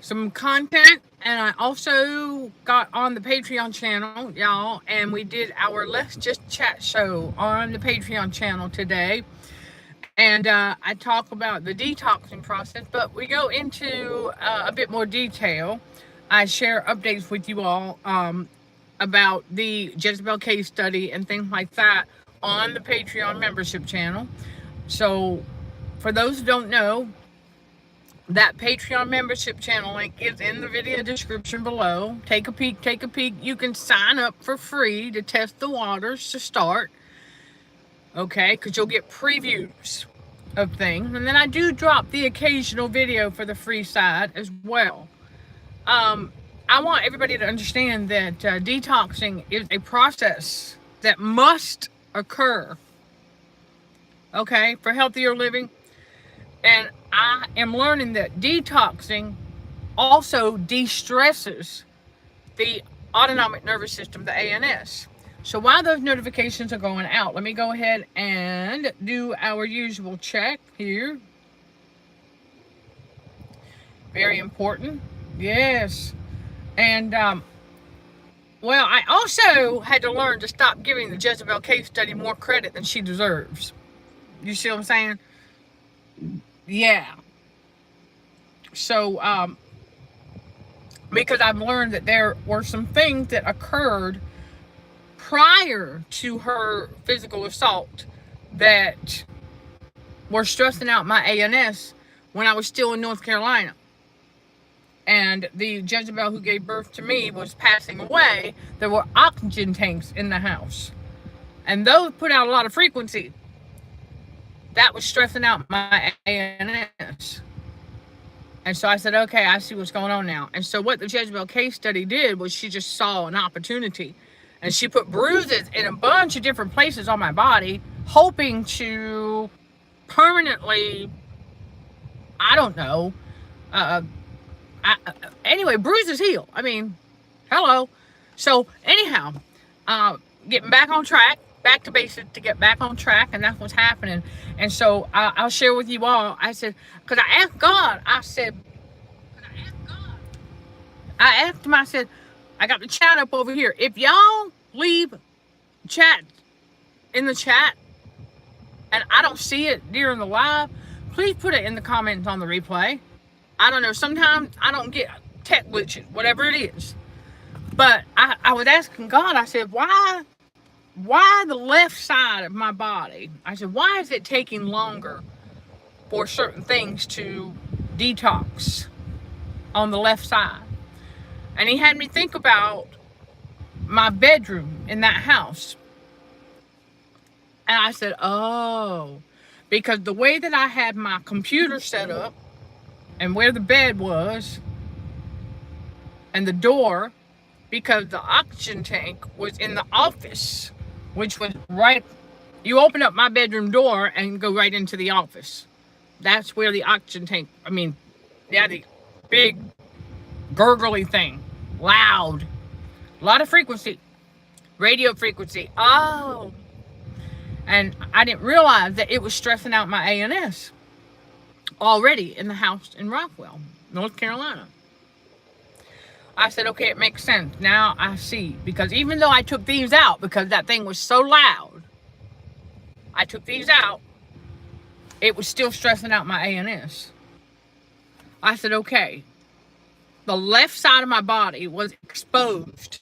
some content, and I also got on the Patreon channel, y'all, and we did our Let's Just Chat show on the Patreon channel today. And I talk about the detoxing process, but we go into a bit more detail. I share updates with you all about the Jezebel case study and things like that on the Patreon membership channel. So for those who don't know, that Patreon membership channel link is in the video description below. Take a peek, take a peek. You can sign up for free to test the waters to start. Okay, because you'll get previews of things. And then I do drop the occasional video for the free side as well. I want everybody to understand that detoxing is a process that must occur, okay, for healthier living. And I am learning that detoxing also de-stresses the autonomic nervous system, the ANS. So while those notifications are going out, let me go ahead and do our usual check here. Very important. Yes. And, well, I also had to learn to stop giving the Jezebel case study more credit than she deserves. You see what I'm saying? Yeah. So, because I've learned that there were some things that occurred prior to her physical assault that were stressing out my ANS when I was still in North Carolina. And the Jezebel who gave birth to me was passing away. There were oxygen tanks in the house, and those put out a lot of frequency. That was stressing out my ANS. And so I said, okay, I see what's going on now. And so what the Jezebel case study did was she just saw an opportunity. And she put bruises in a bunch of different places on my body, hoping to permanently, I don't know, anyway, bruises heal. I mean, hello. So anyhow, getting back on track, back to basics to get back on track, and that's what's happening. And so I'll share with you all. I said, because I asked God, I asked him, I said, I got the chat up over here. If y'all leave chat in the chat and I don't see it during the live, please put it in the comments on the replay. I don't know, sometimes I don't get tech glitches, whatever it is. But I was asking God, I said, why the left side of my body? I said, why is it taking longer for certain things to detox on the left side? And he had me think about my bedroom in that house. And I said, oh, because the way that I had my computer set up and where the bed was and the door, because the oxygen tank was in the office, which was right, you open up my bedroom door and go right into the office. That's where the oxygen tank, the big gurgly thing, loud, a lot of frequency, radio frequency. Oh, and I didn't realize that it was stressing out my ANS already in the house in Rockwell, North Carolina. I said, okay, it makes sense. Now I see. Because even though I took these out, because that thing was so loud, I took these out, it was still stressing out my ANS. I said, okay, the left side of my body was exposed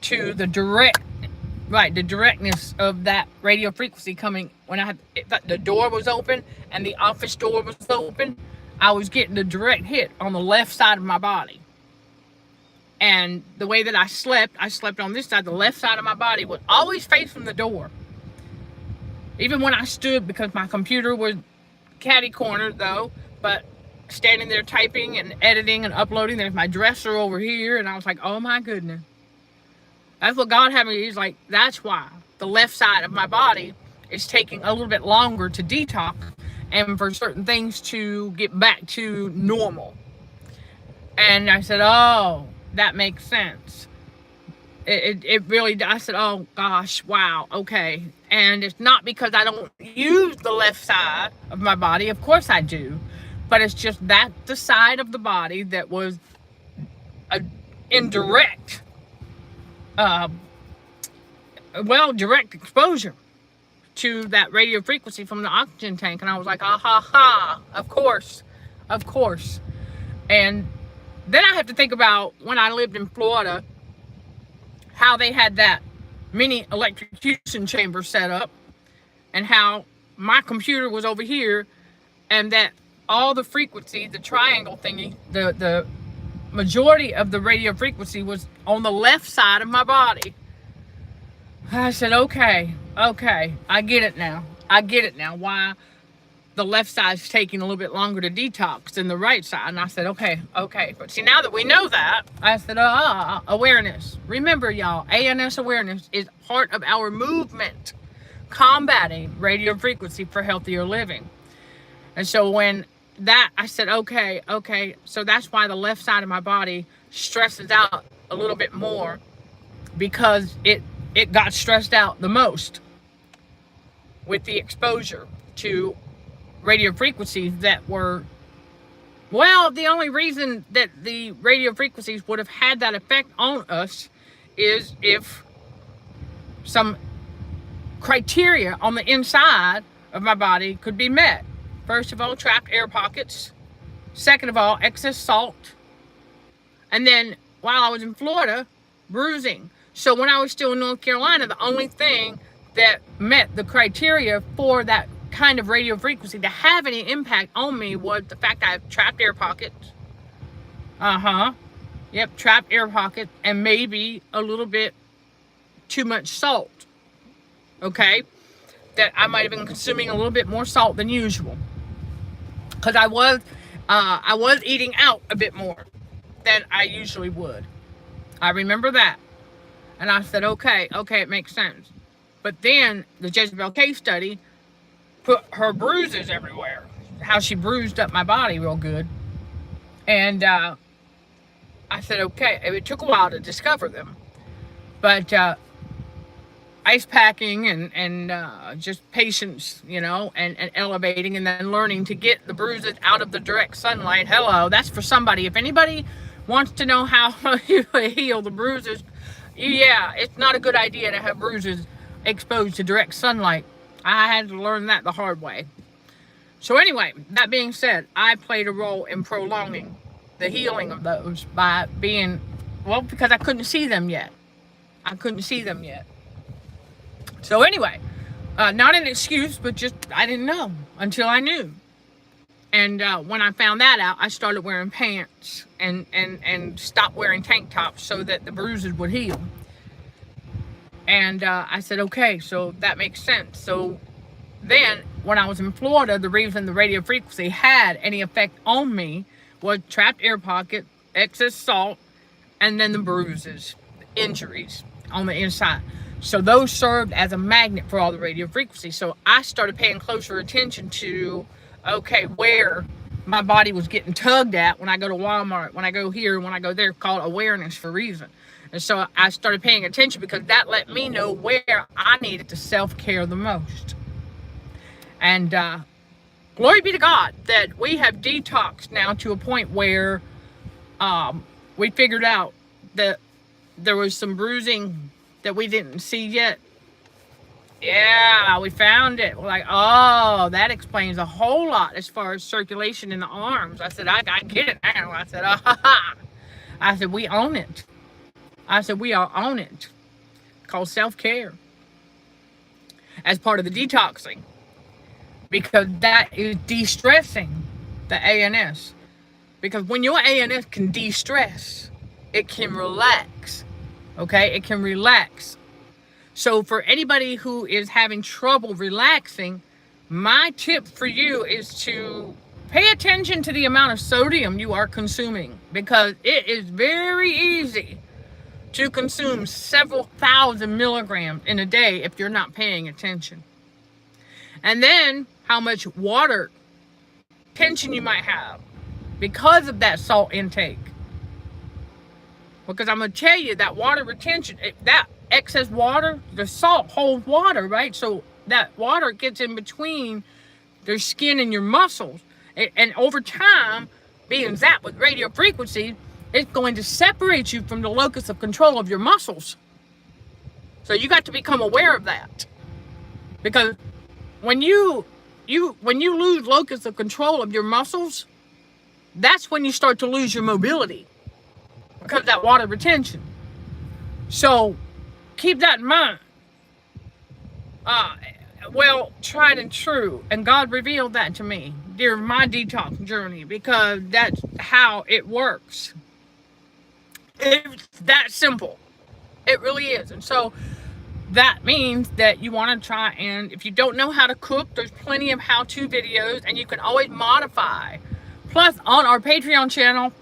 to the directness of that radio frequency coming when the door was open and the office door was open. I was getting the direct hit on the left side of my body. And the way that I slept on this side. The left side of my body was always facing the door. Even when I stood, because my computer was catty cornered though, but standing there typing and editing and uploading, there's my dresser over here, and I was like, oh my goodness. That's what God had me. He's like, that's why the left side of my body is taking a little bit longer to detox and for certain things to get back to normal. And I said, oh, that makes sense. It really, I said, oh gosh, wow, okay. And it's not because I don't use the left side of my body. Of course I do. But it's just that the side of the body that was indirect, direct exposure to that radio frequency from the oxygen tank. And I was like, ah ha ha, of course. And then I have to think about when I lived in Florida, how they had that mini electrocution chamber set up, and how my computer was over here, and that all the frequency, the triangle thingy, the majority of the radio frequency was on the left side of my body. I said, okay, I get it now. Why the left side's taking a little bit longer to detox than the right side. And I said, okay. But see, now that we know that, I said, awareness. Remember, y'all, ANS awareness is part of our movement combating radio frequency for healthier living. And so when that, I said, okay. So that's why the left side of my body stresses out a little bit more, because it got stressed out the most with the exposure to radio frequencies that were, well, the only reason that the radio frequencies would have had that effect on us is if some criteria on the inside of my body could be met. First of all, trapped air pockets. Second of all, excess salt. And then while I was in Florida, bruising. So when I was still in North Carolina, the only thing that met the criteria for that kind of radio frequency to have any impact on me was the fact I have trapped air pockets. Yep, trapped air pockets, and maybe a little bit too much salt. Okay? That I might have been consuming a little bit more salt than usual. Because I was eating out a bit more than I usually would. I remember that. And I said, okay, it makes sense. But then the Jezebel case study put her bruises everywhere. How she bruised up my body real good. And I said, okay. It took a while to discover them. But ice packing and just patience, and elevating, and then learning to get the bruises out of the direct sunlight. Hello, that's for somebody. If anybody wants to know how you heal the bruises, yeah, it's not a good idea to have bruises exposed to direct sunlight. I had to learn that the hard way. So anyway, that being said, I played a role in prolonging the healing of those by being, because I couldn't see them yet. So anyway, not an excuse, but just I didn't know until I knew. And when I found that out, I started wearing pants and stopped wearing tank tops so that the bruises would heal. And I said, okay, so that makes sense. So then when I was in Florida, the reason the radio frequency had any effect on me was trapped air pocket, excess salt, and then the bruises, injuries on the inside. So those served as a magnet for all the radio frequency. So I started paying closer attention to, okay, where my body was getting tugged at when I go to Walmart, when I go here, when I go there, called awareness for a reason. And so I started paying attention because that let me know where I needed to self-care the most. And glory be to God that we have detoxed now to a point where we figured out that there was some bruising that we didn't see yet. Yeah, we found it. We're like, oh, that explains a whole lot as far as circulation in the arms. I said, I get it now. I said, I said, we own it. I said, we are on it. Called self-care. As part of the detoxing. Because that is de-stressing the ANS. Because when your ANS can de-stress, it can relax. Okay? It can relax. So for anybody who is having trouble relaxing, my tip for you is to pay attention to the amount of sodium you are consuming. Because it is very easy to consume several thousand milligrams in a day if you're not paying attention. And then how much water tension you might have because of that salt intake. Because I'm going to tell you that water retention, that excess water, the salt holds water, right? So that water gets in between their skin and your muscles. And over time, being zapped with radio frequency, it's going to separate you from the locus of control of your muscles. So you got to become aware of that. Because when you lose locus of control of your muscles, that's when you start to lose your mobility because of that water retention. So keep that in mind. Well, tried and true. And God revealed that to me during my detox journey, because that's how it works. It's that simple. It really is. And so that means that you want to try, and if you don't know how to cook, there's plenty of how-to videos, and you can always modify. Plus, on our Patreon channel,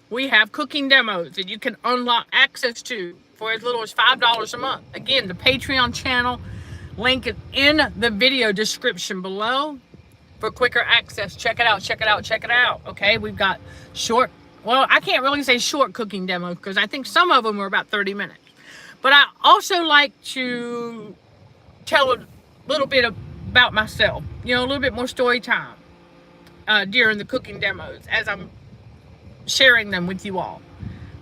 we have cooking demos that you can unlock access to for as little as $5 a month. Again, the Patreon channel link is in the video description below for quicker access. Check it out, check it out, check it out. Okay, we've got short, well, I can't really say short cooking demos because I think some of them were about 30 minutes. But I also like to tell a little bit about myself, you know, a little bit more story time during the cooking demos as I'm sharing them with you all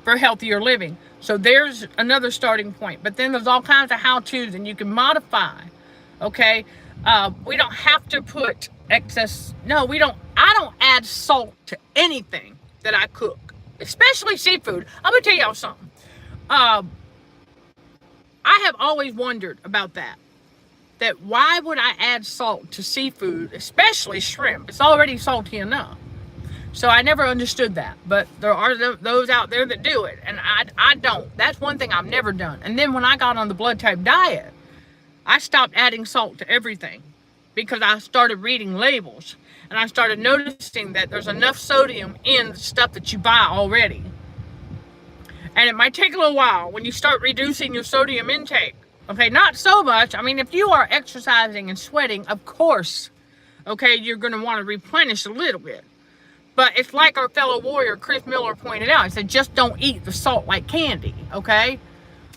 for healthier living. So there's another starting point. But then there's all kinds of how-tos, and you can modify, okay? We don't have to put excess, no, we don't, I don't add salt to anything that I cook, especially seafood. I'm going to tell y'all something. I have always wondered about that why would I add salt to seafood, especially shrimp? It's already salty enough. So I never understood that, but there are those out there that do it, and I don't. That's one thing I've never done. And then when I got on the blood type diet, I stopped adding salt to everything because I started reading labels, and I started noticing that there's enough sodium in the stuff that you buy already. And it might take a little while when you start reducing your sodium intake. Okay, not so much. I mean, if you are exercising and sweating, of course, okay, you're going to want to replenish a little bit. But it's like our fellow warrior, Chris Miller, pointed out. He said, just don't eat the salt like candy, okay?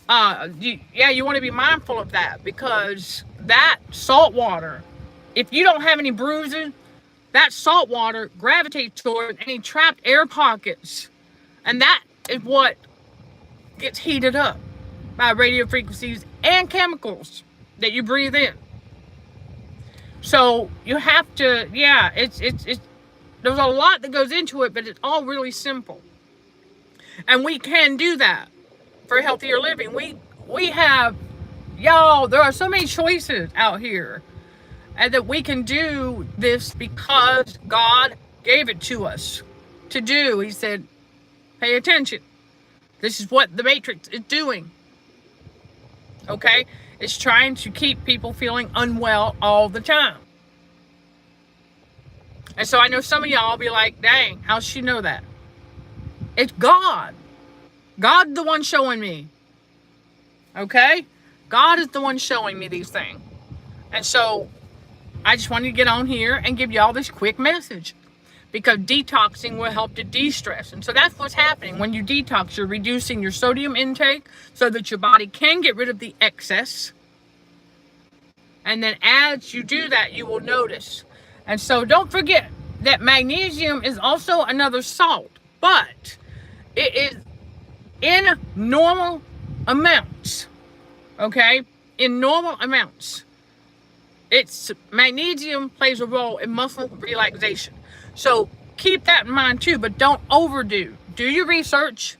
You want to be mindful of that, because that salt water, if you don't have any bruises, that salt water gravitates toward any trapped air pockets. And that is what gets heated up by radio frequencies and chemicals that you breathe in. So you have to, yeah, it's there's a lot that goes into it, but it's all really simple. And we can do that for healthier living. We have, y'all, there are so many choices out here, and that we can do this because God gave it to us to do. He said, pay attention. This is what the Matrix is doing. Okay? It's trying to keep people feeling unwell all the time. And so I know some of y'all be like, dang, how's she know that? It's God. God's the one showing me. Okay? God is the one showing me these things. And so I just wanted to get on here and give y'all this quick message, because detoxing will help to de-stress. And so that's what's happening. When you detox, you're reducing your sodium intake so that your body can get rid of the excess. And then as you do that, you will notice. And so don't forget that magnesium is also another salt, but it is in normal amounts. Okay? In normal amounts. Magnesium plays a role in muscle relaxation. So keep that in mind too, but don't overdo. Do your research,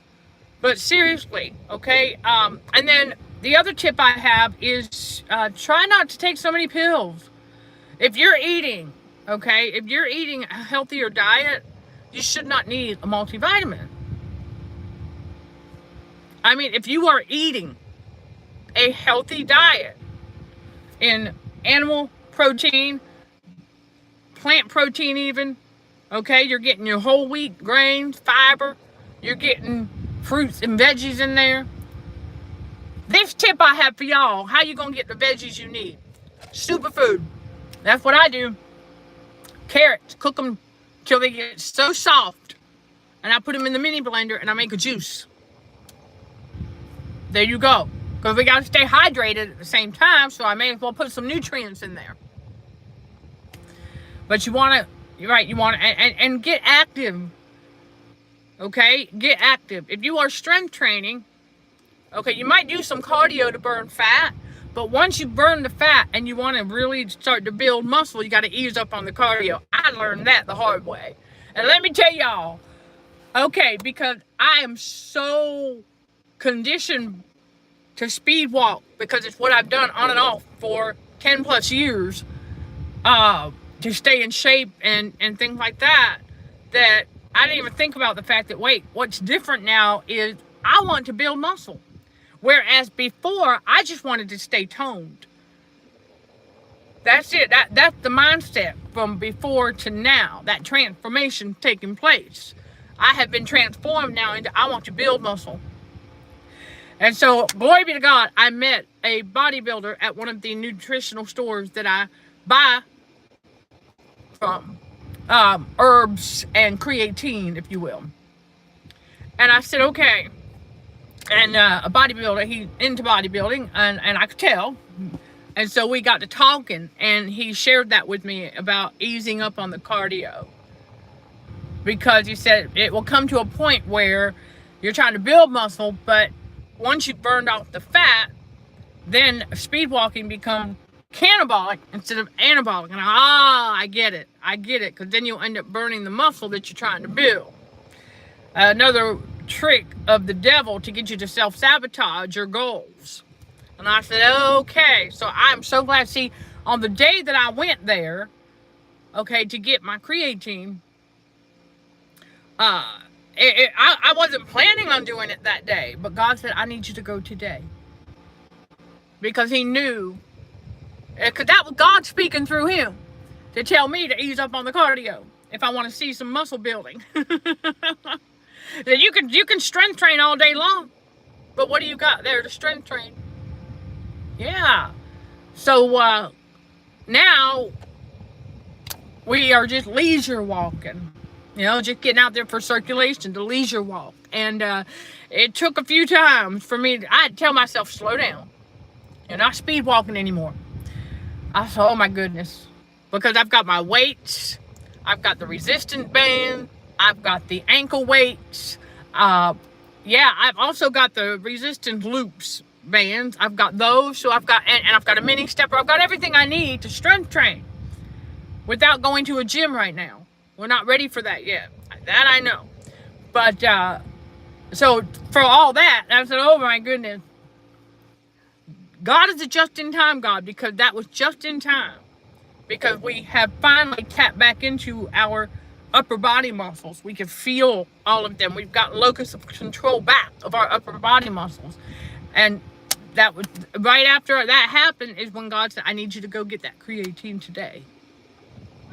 but seriously, okay? And then the other tip I have is try not to take so many pills. If you're eating, okay, if you're eating a healthier diet, you should not need a multivitamin. I mean, if you are eating a healthy diet in animal protein, plant protein even, okay, you're getting your whole wheat grains, fiber, you're getting fruits and veggies in there. This tip I have for y'all, how you gonna get the veggies you need? Superfood. That's what I do. Carrots, cook them till they get so soft, and I put them in the mini blender and I make a juice. There you go. Because we got to stay hydrated at the same time, so I may as well put some nutrients in there. But you want to, you're right, you want to, and get active. Okay, get active. If you are strength training, okay, you might do some cardio to burn fat, but once you burn the fat and you want to really start to build muscle, you got to ease up on the cardio. I learned that the hard way. And let me tell y'all, okay, because I am so conditioned to speed walk, because it's what I've done on and off for 10 plus years, to stay in shape and things like that, that I didn't even think about the fact that, wait, what's different now is I want to build muscle. Whereas before, I just wanted to stay toned. That's it. That's the mindset from before to now. That transformation taking place. I have been transformed now into I want to build muscle. And so, glory be to God, I met a bodybuilder at one of the nutritional stores that I buy from. Herbs and creatine, if you will. And I said, okay. And a bodybuilder, he's into bodybuilding, and I could tell. And so we got to talking, and he shared that with me about easing up on the cardio. Because he said it will come to a point where you're trying to build muscle, but once you've burned off the fat, then speed walking becomes catabolic instead of anabolic. And I get it, because then you'll end up burning the muscle that you're trying to build. Another trick of the devil to get you to self-sabotage your goals. And I said, okay. So I'm so glad. See, on the day that I went there, okay, to get my creatine, I wasn't planning on doing it that day, but God said, I need you to go today. Because he knew, because that was God speaking through him to tell me to ease up on the cardio if I want to see some muscle building. That you can strength train all day long, but what do you got there to strength train? Yeah. So now we are just leisure walking, just getting out there for circulation, to leisure walk. And it took a few times for me. I had to tell myself, slow down. You're not speed walking anymore. I said, oh my goodness, because I've got my weights, I've got the resistance band, I've got the ankle weights. I've also got the resistance loops bands. I've got those. So I've got, and I've got a mini stepper. I've got everything I need to strength train without going to a gym right now. We're not ready for that yet. That I know. But, so for all that, I said, oh my goodness. God is a just-in-time God, because that was just in time. Because we have finally tapped back into our upper body muscles. We can feel all of them. We've got locus of control back of our upper body muscles. And that was right after that happened is when God said, I need you to go get that creatine today.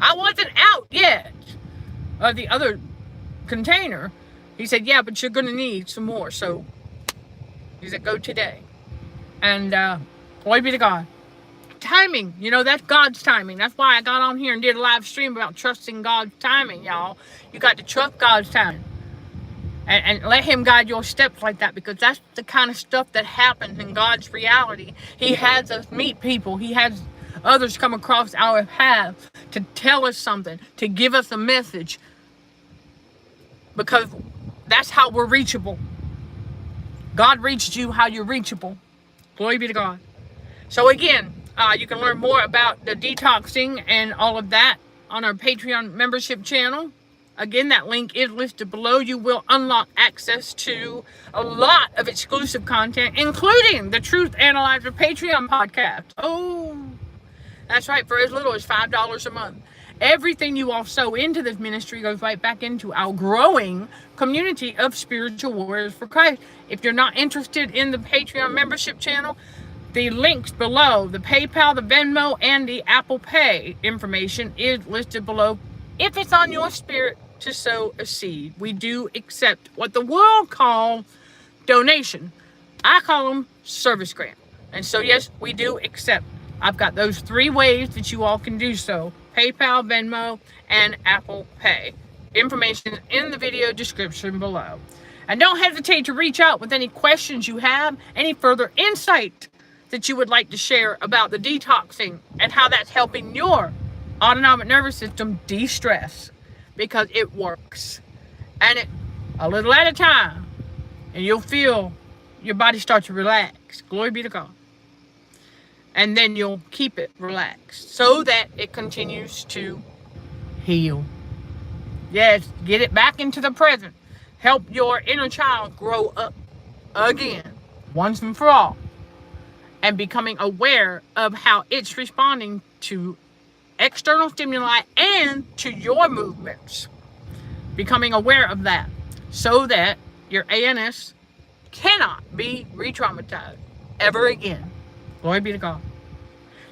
I wasn't out yet of the other container. He said, yeah, but you're going to need some more. So he said, go today. And glory be to God. Timing, that's God's timing. That's why I got on here and did a live stream about trusting God's timing, y'all. You got to trust God's timing. And let him guide your steps like that, because that's the kind of stuff that happens in God's reality. He has us meet people. He has others come across our path to tell us something, to give us a message, because that's how we're reachable. God reached you how you're reachable. Glory be to God. So again, you can learn more about the detoxing and all of that on our Patreon membership channel. Again, that link is listed below. You will unlock access to a lot of exclusive content, including the Truth Analyzer Patreon podcast. Oh, that's right, for as little as $5 a month. Everything you all sow into this ministry goes right back into our growing community of spiritual warriors for Christ. If you're not interested in the Patreon membership channel, the links below, the PayPal, the Venmo, and the Apple Pay information is listed below. If it's on your spirit to sow a seed, we do accept what the world calls donation. I call them service grant. And so, yes, we do accept. I've got those 3 ways that you all can do so: PayPal, Venmo, and Apple Pay. Information in the video description below. And don't hesitate to reach out with any questions you have, any further insight that you would like to share about the detoxing and how that's helping your autonomic nervous system de-stress, because it works. And it a little at a time, and you'll feel your body start to relax. Glory be to God. And then you'll keep it relaxed so that it continues to heal. Yes, get it back into the present. Help your inner child grow up again, once and for all. And becoming aware of how it's responding to external stimuli and to your movements. Becoming aware of that so that your ANS cannot be re-traumatized ever again. Glory be to God.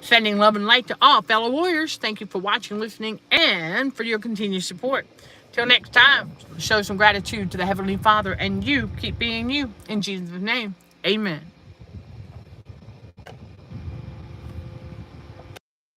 Sending love and light to all fellow warriors. Thank you for watching, listening, and for your continued support. Till next time, show some gratitude to the Heavenly Father, and you keep being you. In Jesus' name, amen.